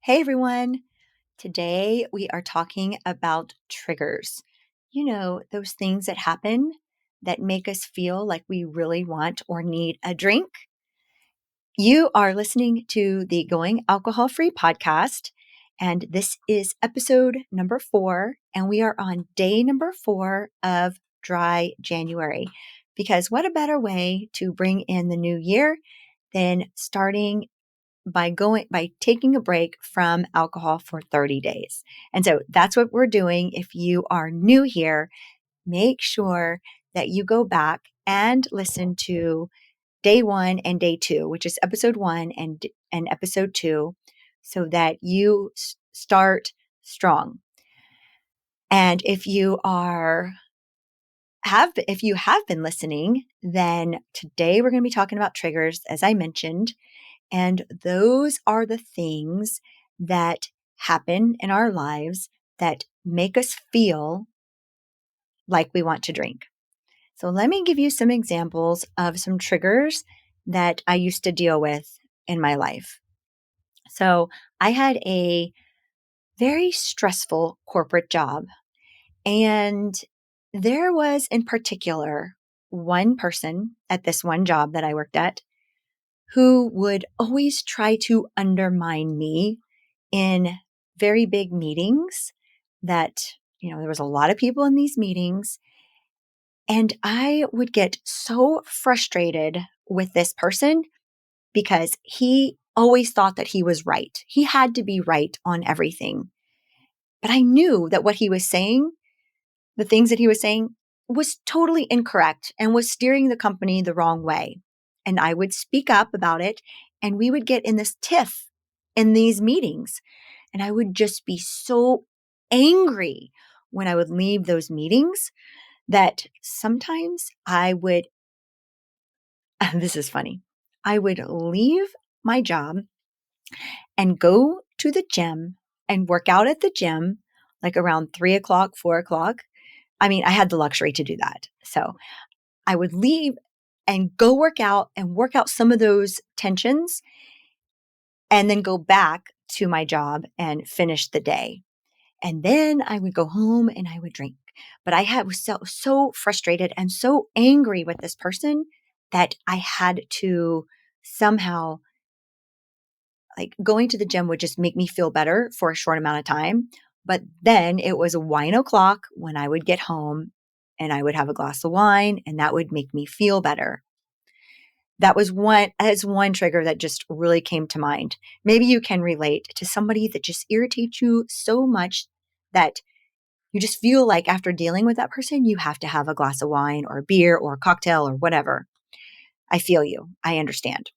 Hey everyone. Today we are talking about triggers. Those things that happen that make us feel like we really want or need a drink. You are listening to the Going Alcohol Free podcast, and this is episode number 4. And we are on day number 4 of Dry January. Because what a better way to bring in the new year than starting by taking a break from alcohol for 30 days. And so that's what we're doing. If you are new here, make sure that you go back and listen to day 1 and day 2, which is episode 1 and episode 2, so that you start strong. And if you have been listening, then today we're going to be talking about triggers, as I mentioned. And those are the things that happen in our lives that make us feel like we want to drink. So let me give you some examples of some triggers that I used to deal with in my life. So I had a very stressful corporate job, and there was in particular one person at this one job that I worked at who would always try to undermine me in very big meetings that, there was a lot of people in these meetings. And I would get so frustrated with this person because he always thought that he was right. He had to be right on everything. But I knew that what he was saying, the things that he was saying, was totally incorrect and was steering the company the wrong way. And I would speak up about it, and we would get in this tiff in these meetings. And I would just be so angry when I would leave those meetings that sometimes I would, this is funny, I would leave my job and go to the gym and work out at the gym like around 3 o'clock, 4 o'clock. I mean, I had the luxury to do that. So I would leave and go work out some of those tensions and then go back to my job and finish the day. And then I would go home and I would drink. But was so frustrated and so angry with this person that I had to somehow, like, going to the gym would just make me feel better for a short amount of time. But then it was 1 o'clock when I would get home and I would have a glass of wine, and that would make me feel better. That was one trigger that just really came to mind. Maybe you can relate to somebody that just irritates you so much that you just feel like after dealing with that person, you have to have a glass of wine or a beer or a cocktail or whatever. I feel you. I understand.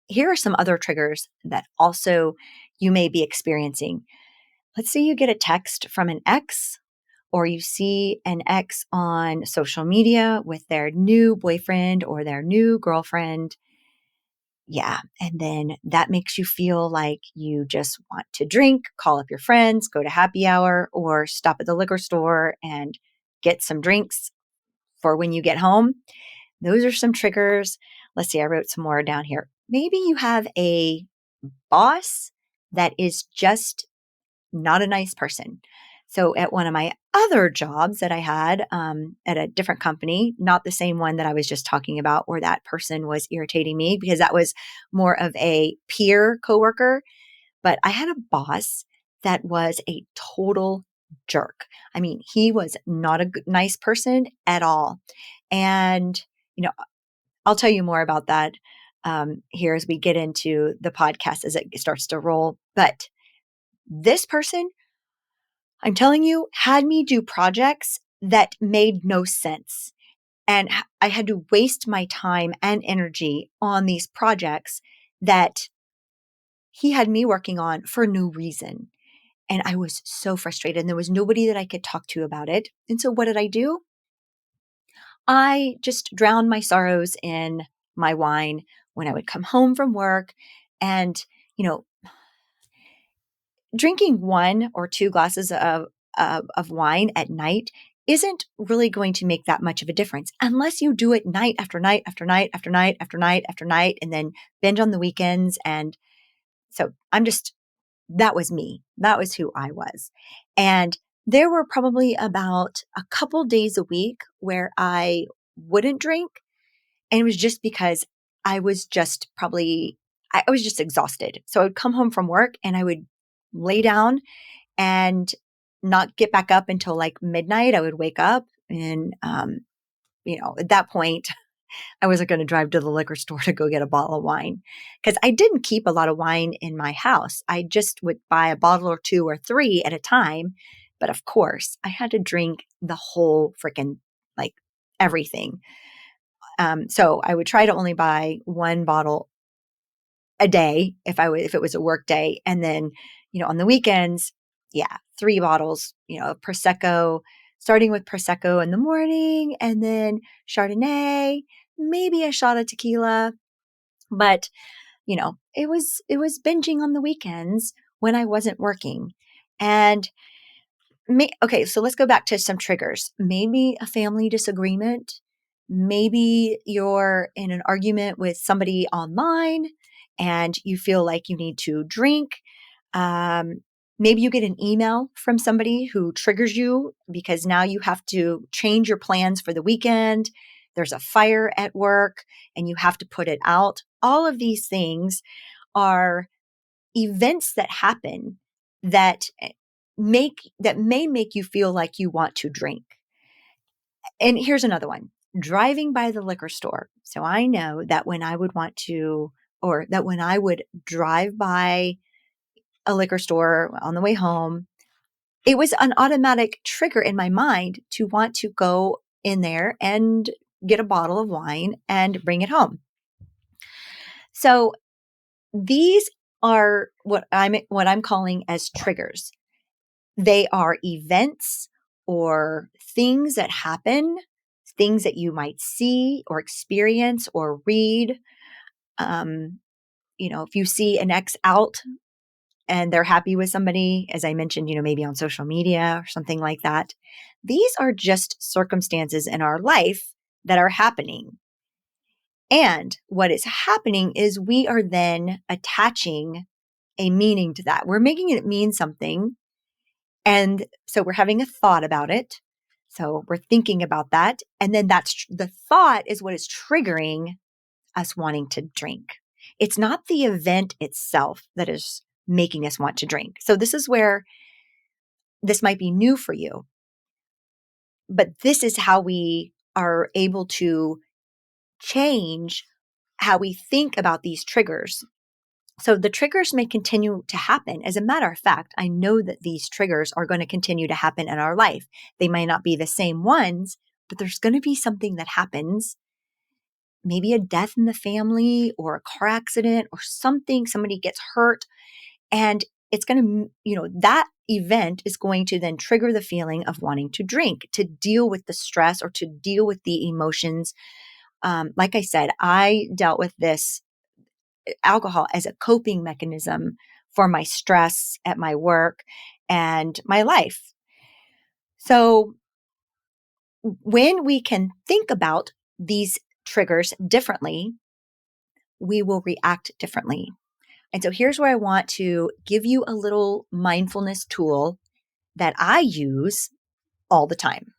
Here are some other triggers that also you may be experiencing. Let's say you get a text from an ex, or you see an ex on social media with their new boyfriend or their new girlfriend. Yeah. And then that makes you feel like you just want to drink, call up your friends, go to happy hour, or stop at the liquor store and get some drinks for when you get home. Those are some triggers. Let's see, I wrote some more down here. Maybe you have a boss that is just not a nice person. So at one of my other jobs that I had at a different company, not the same one that I was just talking about, where that person was irritating me, because that was more of a peer coworker. But I had a boss that was a total jerk. I mean, he was not a nice person at all. And, you know, I'll tell you more about that here as we get into the podcast as it starts to roll. But this person, I'm telling you, had me do projects that made no sense. And I had to waste my time and energy on these projects that he had me working on for no reason. And I was so frustrated, and there was nobody that I could talk to about it. And so what did I do? I just drowned my sorrows in my wine when I would come home from work. And, you know, drinking 1 or 2 glasses of wine at night isn't really going to make that much of a difference unless you do it night after night after night after night after night after night, and then binge on the weekends. And so I'm just that was me. That was who I was. And there were probably about a couple days a week where I wouldn't drink. And it was just because I was just probably, I was just exhausted. So I would come home from work and I would lay down and not get back up until like midnight. I would wake up and, at that point, I wasn't going to drive to the liquor store to go get a bottle of wine because I didn't keep a lot of wine in my house. I just would buy a bottle or two or three at a time. But of course, I had to drink the whole freaking, like, everything. So I would try to only buy one bottle a day if it was a work day. And then, on the weekends, yeah, three bottles, of Prosecco, starting with Prosecco in the morning and then Chardonnay, maybe a shot of tequila. But, it was binging on the weekends when I wasn't working. And okay, so let's go back to some triggers. Maybe a family disagreement. Maybe you're in an argument with somebody online and you feel like you need to drink. Um, Maybe you get an email from somebody who triggers you because now you have to change your plans for the weekend. There's a fire at work and you have to put it out. All of these things are events that happen that may make you feel like you want to drink. And here's another one. Driving by the liquor store. So I know that when I would want to, or that when I would drive by a liquor store on the way home, it was an automatic trigger in my mind to want to go in there and get a bottle of wine and bring it home. So these are what I'm calling as triggers. They are events or things that happen, things that you might see or experience or read. If you see an ex out and they're happy with somebody, as I mentioned, maybe on social media or something like that, these are just circumstances in our life that are happening. And what is happening is we are then attaching a meaning to that. We're making it mean something. And so we're having a thought about it. So we're thinking about that. And then the thought is what is triggering us wanting to drink. It's not the event itself that is making us want to drink. So this is where this might be new for you, but this is how we are able to change how we think about these triggers. So the triggers may continue to happen. As a matter of fact, I know that these triggers are going to continue to happen in our life. They might not be the same ones, but there's going to be something that happens, maybe a death in the family or a car accident or something, somebody gets hurt. And it's going to, that event is going to then trigger the feeling of wanting to drink, to deal with the stress or to deal with the emotions. Like I said, I dealt with this alcohol as a coping mechanism for my stress at my work and my life. So when we can think about these triggers differently, we will react differently. And so here's where I want to give you a little mindfulness tool that I use all the time.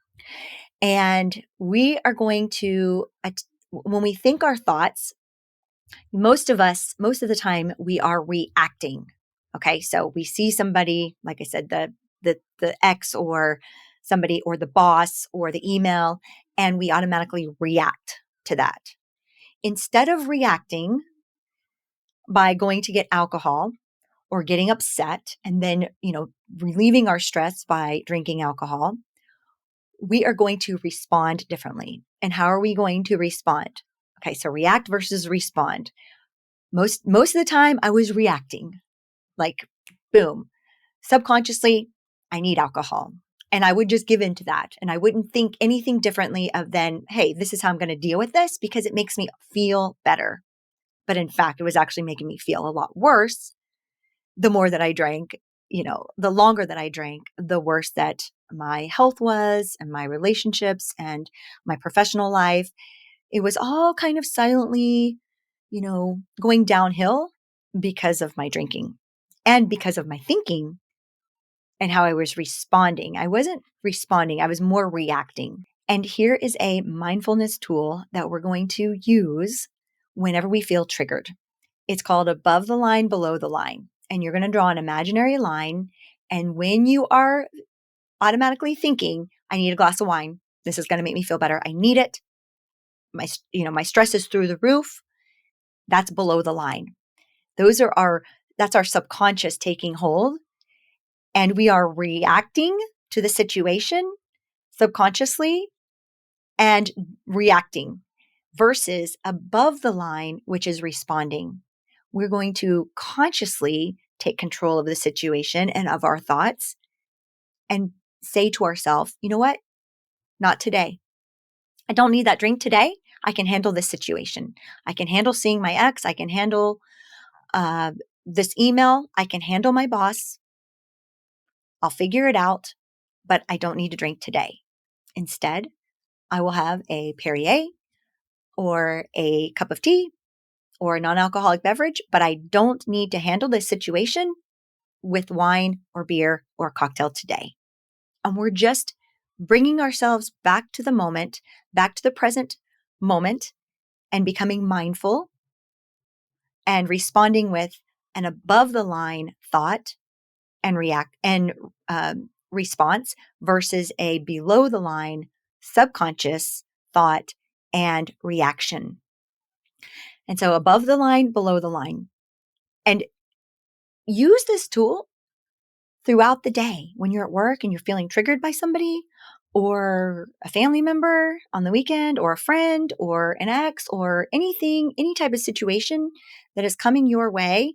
And we are going to, when we think our thoughts, most of the time, we are reacting. Okay. So we see somebody, like I said, the ex or somebody or the boss or the email, and we automatically react to that. Instead of reacting by going to get alcohol or getting upset and then, relieving our stress by drinking alcohol, we are going to respond differently. And how are we going to respond? Okay. So react versus respond. Most of the time I was reacting, like, boom, subconsciously, I need alcohol. And I would just give in to that. And I wouldn't think anything differently of then, hey, this is how I'm going to deal with this because it makes me feel better. But in fact, it was actually making me feel a lot worse. The more that I drank, the longer that I drank, the worse that my health was and my relationships and my professional life. It was all kind of silently, going downhill because of my drinking. and because of my thinking and how I was responding. I wasn't responding, I was more reacting. And here is a mindfulness tool that we're going to use whenever we feel triggered. It's called above the line, below the line. And you're going to draw an imaginary line. And when you are automatically thinking, I need a glass of wine, this is going to make me feel better, I need it, my stress is through the roof, that's below the line. That's our subconscious taking hold, and we are reacting to the situation subconsciously and reacting, versus above the line, which is responding. We're going to consciously take control of the situation and of our thoughts and say to ourselves, you know what? Not today. I don't need that drink today. I can handle this situation. I can handle seeing my ex. I can handle this email. I can handle my boss. I'll figure it out, but I don't need to drink today. Instead, I will have a Perrier or a cup of tea or a non-alcoholic beverage, but I don't need to handle this situation with wine or beer or cocktail today. And we're just bringing ourselves back to the moment, back to the present moment, and becoming mindful and responding with an above the line thought and response versus a below the line subconscious thought and reaction. And so above the line, below the line. And use this tool throughout the day when you're at work and you're feeling triggered by somebody or a family member on the weekend or a friend or an ex or anything, any type of situation that is coming your way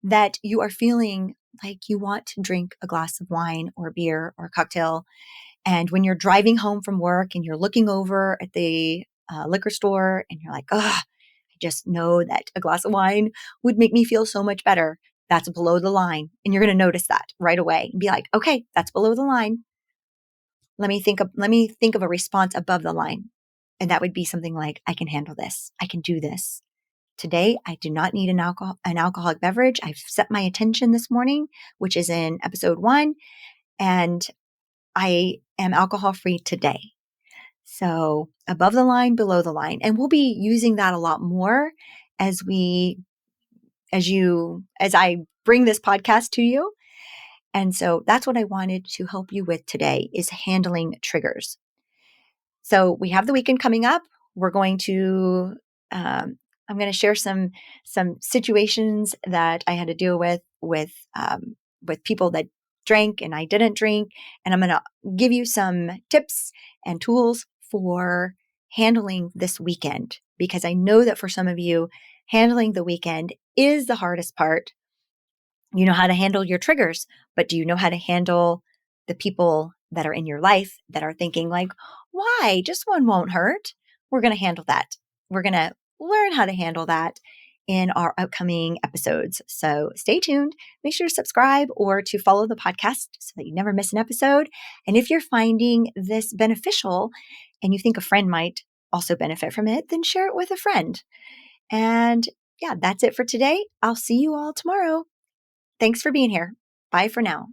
that you are feeling like you want to drink a glass of wine or beer or cocktail. And when you're driving home from work and you're looking over at the liquor store and you're like, oh, I just know that a glass of wine would make me feel so much better. That's below the line. And you're going to notice that right away and be like, okay, that's below the line. Let me think of a response above the line. And that would be something like, I can handle this. I can do this. Today, I do not need an alcoholic beverage. I've set my attention this morning, which is in episode 1, and I am alcohol free today. So above the line, below the line. And we'll be using that a lot more as I bring this podcast to you. And so that's what I wanted to help you with today, is handling triggers. So we have the weekend coming up. We're going to, I'm going to share some situations that I had to deal with people that drank and I didn't drink. And I'm going to give you some tips and tools for handling this weekend, because I know that for some of you, handling the weekend is the hardest part. You know how to handle your triggers, but do you know how to handle the people that are in your life that are thinking like, why? Just one won't hurt. We're going to handle that. We're going to learn how to handle that in our upcoming episodes. So stay tuned. Make sure to subscribe or to follow the podcast so that you never miss an episode. And if you're finding this beneficial and you think a friend might also benefit from it, then share it with a friend. And yeah, that's it for today. I'll see you all tomorrow. Thanks for being here. Bye for now.